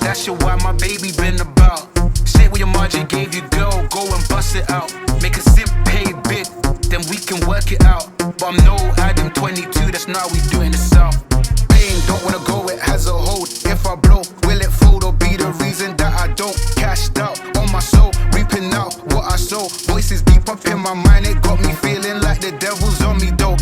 That's why my baby been about. Say what your margin gave you, girl, go and bust it out. Make a simp pay big, then we can work it out. But I'm no Adam 22, that's not how we do it in the south. Pain, don't wanna go, it has a hold. If I blow, will it fold or be the reason that I don't? Cashed out on my soul, reaping out what I sow. Voices deep up in my mind, it got me feeling like the devil's on me though.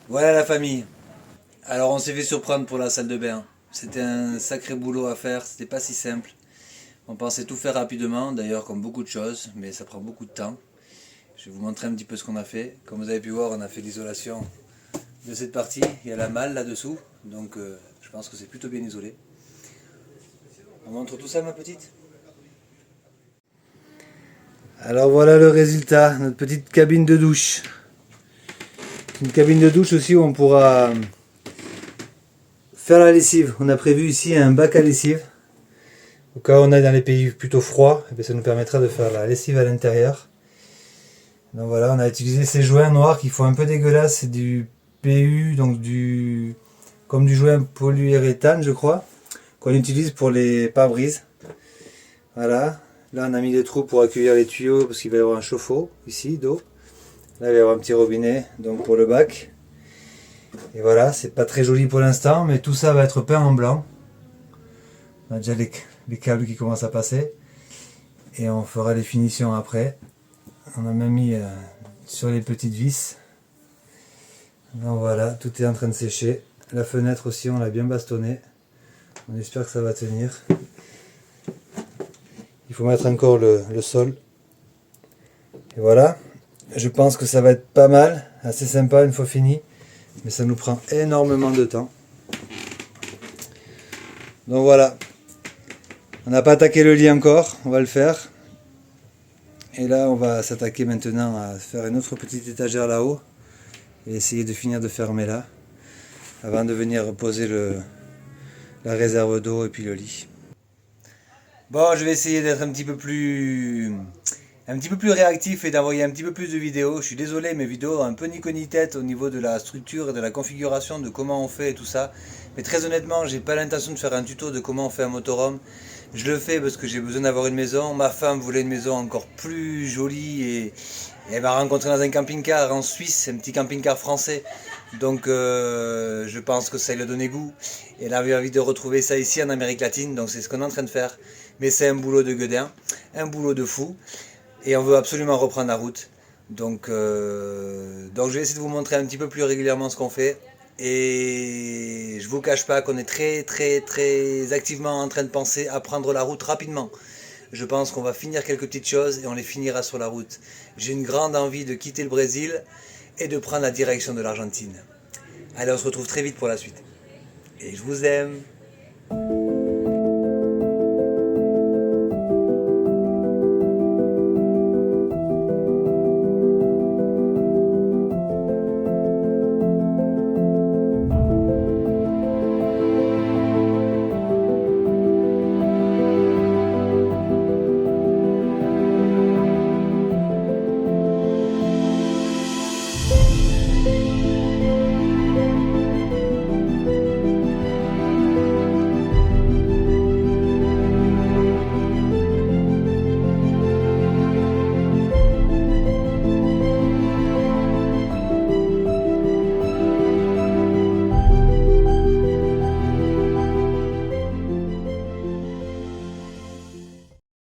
Voilà la famille. Alors on s'est fait surprendre pour la salle de bain. C'était un sacré boulot à faire, c'était pas si simple. On pensait tout faire rapidement, d'ailleurs comme beaucoup de choses, mais ça prend beaucoup de temps. Je vais vous montrer un petit peu ce qu'on a fait. Comme vous avez pu voir, on a fait l'isolation de cette partie. Il y a la malle là-dessous, donc je pense que c'est plutôt bien isolé. On montre tout ça ma petite? Alors voilà le résultat, notre petite cabine de douche. Une cabine de douche aussi où on pourra faire la lessive. On a prévu ici un bac à lessive. Au cas où on est dans les pays plutôt froids, et ça nous permettra de faire la lessive à l'intérieur. Donc voilà, on a utilisé ces joints noirs qui font un peu dégueulasse. C'est du PU, donc comme du joint polyuréthane je crois, qu'on utilise pour les pare-brises. Voilà, là on a mis des trous pour accueillir les tuyaux parce qu'il va y avoir un chauffe-eau ici d'eau. Là il va y avoir un petit robinet donc pour le bac. Et voilà, c'est pas très joli pour l'instant, mais tout ça va être peint en blanc. On a déjà les câbles qui commencent à passer. Et on fera les finitions après. On a même mis sur les petites vis. Donc voilà, tout est en train de sécher. La fenêtre aussi, on l'a bien bastonnée. On espère que ça va tenir. Il faut mettre encore le sol. Et voilà. Je pense que ça va être pas mal, assez sympa une fois fini. Mais ça nous prend énormément de temps. Donc voilà. On n'a pas attaqué le lit encore, on va le faire. Et là on va s'attaquer maintenant à faire une autre petite étagère là-haut et essayer de finir de fermer là avant de venir poser la réserve d'eau et puis le lit. Bon, je vais essayer d'être un petit peu plus réactif et d'envoyer un petit peu plus de vidéos. Je suis désolé, mes vidéos ont un peu ni queue ni tête au niveau de la structure et de la configuration de comment on fait et tout ça. Mais très honnêtement, j'ai pas l'intention de faire un tuto de comment on fait un motorhome. Je le fais parce que j'ai besoin d'avoir une maison. Ma femme voulait une maison encore plus jolie et elle m'a rencontré dans un camping-car en Suisse, un petit camping-car français. Donc je pense que ça lui a donné goût. Et elle avait envie de retrouver ça ici en Amérique latine. Donc c'est ce qu'on est en train de faire. Mais c'est un boulot de gueudin, un boulot de fou. Et on veut absolument reprendre la route. Donc je vais essayer de vous montrer un petit peu plus régulièrement ce qu'on fait. Et je vous cache pas qu'on est très activement en train de penser à prendre la route rapidement. Je pense qu'on va finir quelques petites choses et on les finira sur la route. J'ai une grande envie de quitter le Brésil et de prendre la direction de l'Argentine. Allez, on se retrouve très vite pour la suite. Et je vous aime.